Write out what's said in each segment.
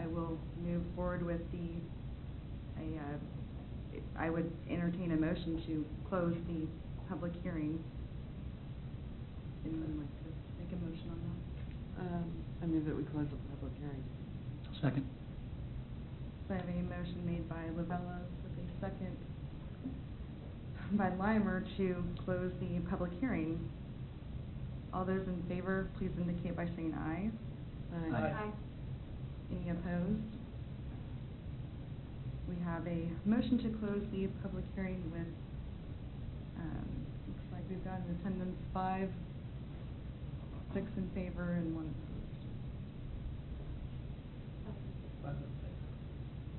will move forward with I would entertain a motion to close the public hearing. Anyone like to make a motion on that? I move that we close the public hearing. Second. So I have a motion made by Lavella with a second by Limer to close the public hearing. All those in favor, please indicate by saying aye. Aye. Aye. Any opposed? We have a motion to close the public hearing with, looks like we've got in attendance 5, 6 in favor, and 1 opposed.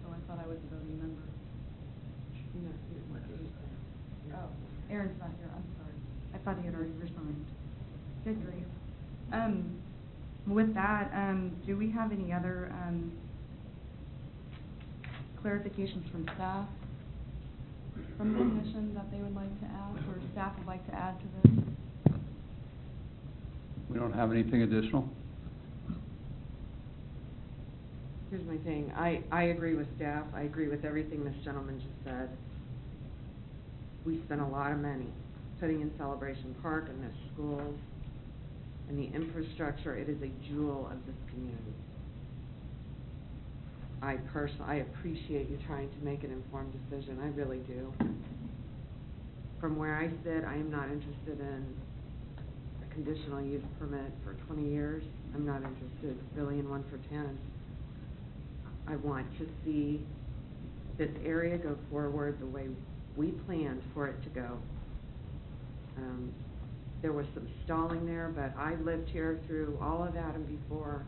Oh, I thought I was a voting member. No, you're Oh, Aaron's not here, I'm sorry. I thought he had already resigned. Good grief. With that, do we have any other, clarifications from staff, from the commission that they would like to add, or staff would like to add to this? We don't have anything additional? Here's my thing. I agree with staff. I agree with everything this gentleman just said. We spent a lot of money putting in Celebration Park and the schools and the infrastructure. It is a jewel of this community. I appreciate you trying to make an informed decision. I really do. From where I sit, I am not interested in a conditional use permit for 20 years. I'm not interested really in one for 10. I want to see this area go forward the way we planned for it to go. There was some stalling there, but I lived here through all of that and before,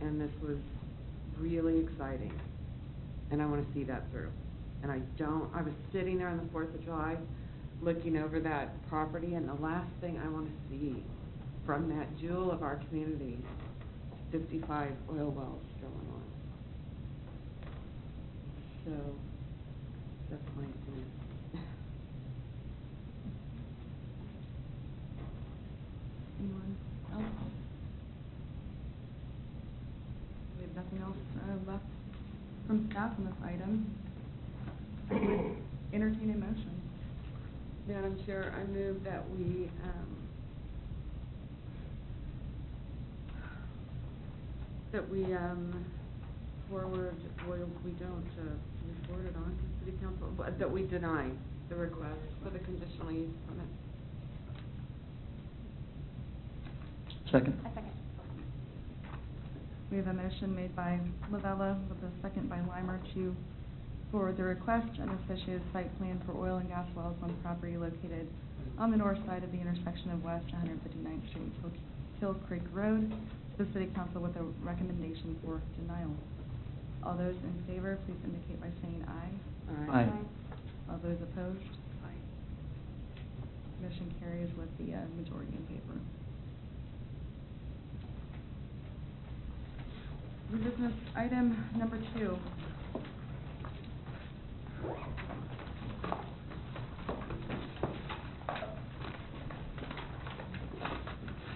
and this was really exciting, and I want to see that through. And I was sitting there on the 4th of July looking over that property, and the last thing I want to see from that jewel of our community is 55 oil wells going on. So that's my opinion. Anyone else? We have nothing else left from staff on this item. I would entertain a motion. Madam Chair, I move that we forward, we don't report it on to City Council, but that we deny the request for the conditional use permit. Second. A second. We have a motion made by Lavella with a second by Limer for the request an associated site plan for oil and gas wells on property located on the north side of the intersection of West 159th Street and Hill Creek Road to the City Council with a recommendation for denial. All those in favor, please indicate by saying aye. Aye. All those opposed? Aye. Motion carries with the majority in favor. New business item number 2.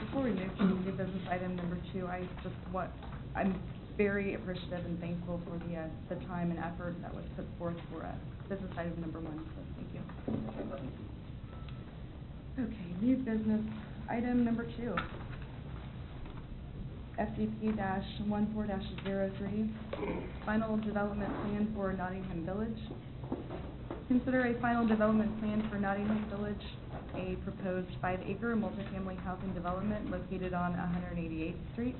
Before we move to new business item number 2, I'm very appreciative and thankful for the time and effort that was put forth for business item number 1, so thank you. Okay, new business item number 2. FDP-14-03, Final Development Plan for Nottingham Village. Consider a final development plan for Nottingham Village, a proposed 5-acre multifamily housing development located on 188th Street,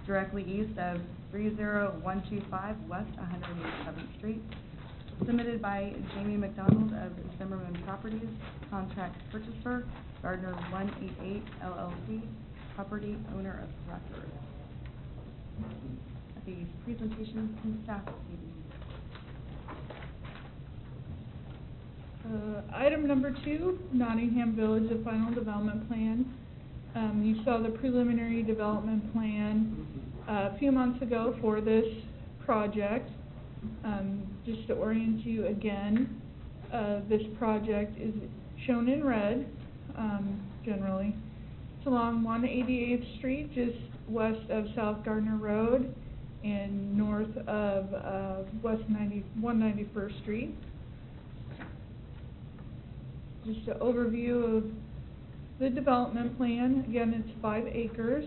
directly east of 30125 West 187th Street, submitted by Jamie McDonald of Zimmerman Properties, contract purchaser, Gardner 188 LLC, property owner of record. These presentations from staff this evening. Item number 2, Nottingham Village, the final development plan. You saw the preliminary development plan a few months ago for this project. Just to orient you again, this project is shown in red, generally. It's along 188th Street, just west of South Gardner Road and north of of, West 191st Street. Just an overview of the development plan. Again, it's 5 acres.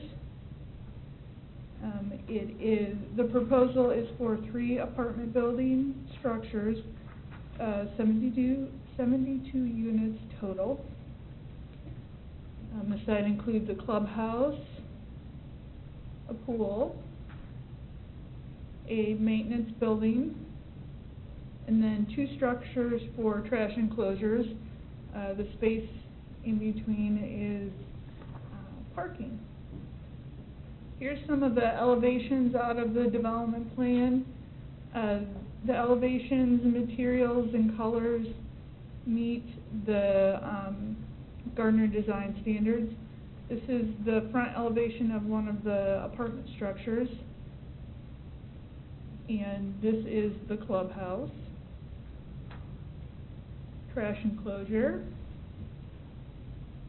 The proposal is for 3 apartment building structures, 72 units total. The site includes a clubhouse, a pool, a maintenance building, and then 2 structures for trash enclosures. The space in between is parking. Here's some of the elevations out of the development plan. The elevations, materials, and colors meet the Gardner design standards. This is the front elevation of one of the apartment structures, and this is the clubhouse, trash enclosure,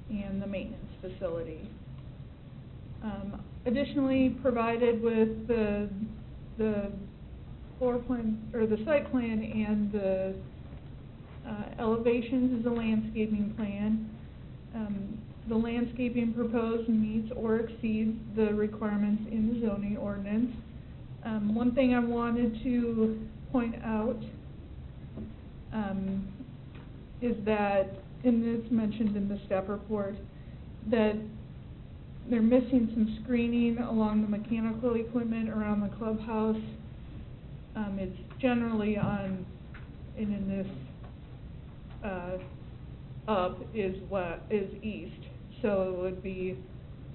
and the maintenance facility. Additionally, provided with the floor plan, or the site plan, and the elevations is a landscaping plan. The landscaping proposed meets or exceeds the requirements in the zoning ordinance. One thing I wanted to point out is that, and it's mentioned in the staff report, that they're missing some screening along the mechanical equipment around the clubhouse. It's generally on, and in this up is east, so it would be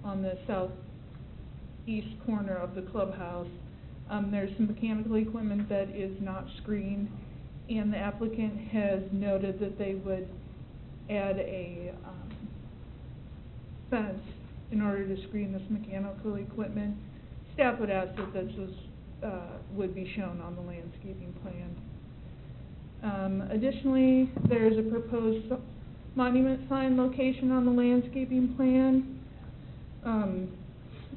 on the southeast corner of the clubhouse. There's some mechanical equipment that is not screened, and the applicant has noted that they would add a fence in order to screen this mechanical equipment. Staff would ask that this would be shown on the landscaping plan. Additionally, there is a proposed monument sign location on the landscaping plan.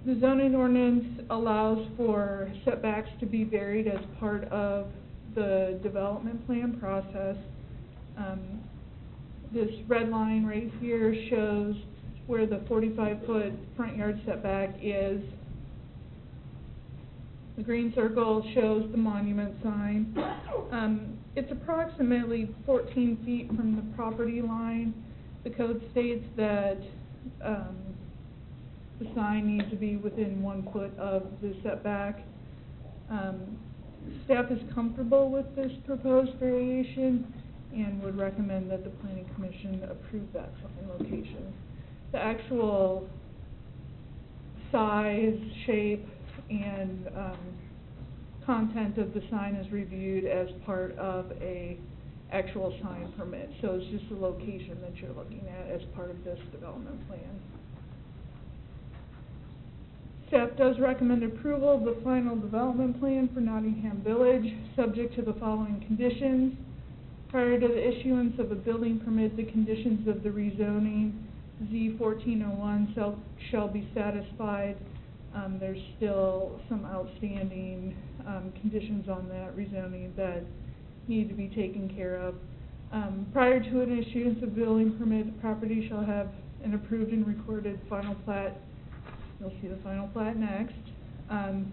The zoning ordinance allows for setbacks to be varied as part of the development plan process. This red line right here shows where the 45-foot front yard setback is. The green circle shows the monument sign. It's approximately 14 feet from the property line. The code states that the sign needs to be within 1 foot of the setback. Staff is comfortable with this proposed variation and would recommend that the Planning Commission approve that sign location. The actual size, shape, and content of the sign is reviewed as part of a actual sign permit. So it's just the location that you're looking at as part of this development plan. Staff does recommend approval of the final development plan for Nottingham Village, subject to the following conditions. Prior to the issuance of a building permit, the conditions of the rezoning Z1401 shall be satisfied. There's still some outstanding conditions on that rezoning that need to be taken care of. Prior to an issuance of building permit, the property shall have an approved and recorded final plat. You'll see the final plat next. And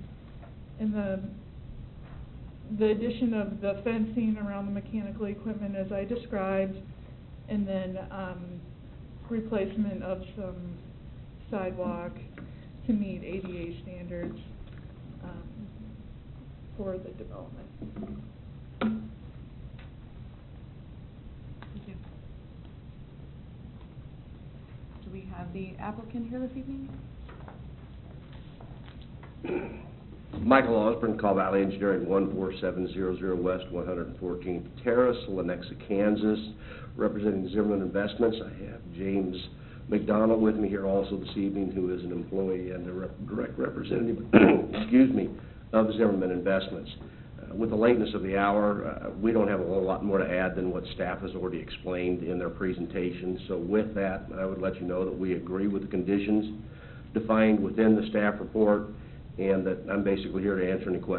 the addition of the fencing around the mechanical equipment as I described, and then replacement of some sidewalk to meet ADA standards for the development. Thank you. Do we have the applicant here this evening? Michael Osborne, Call Valley Engineering, 14700 West 114th Terrace, Lenexa, Kansas, representing Zimmerman Investments. I have James McDonald with me here also this evening, who is an employee and a direct representative, excuse me, of Zimmerman Investments. With the lateness of the hour, we don't have a whole lot more to add than what staff has already explained in their presentation. So with that, I would let you know that we agree with the conditions defined within the staff report, and that I'm basically here to answer any questions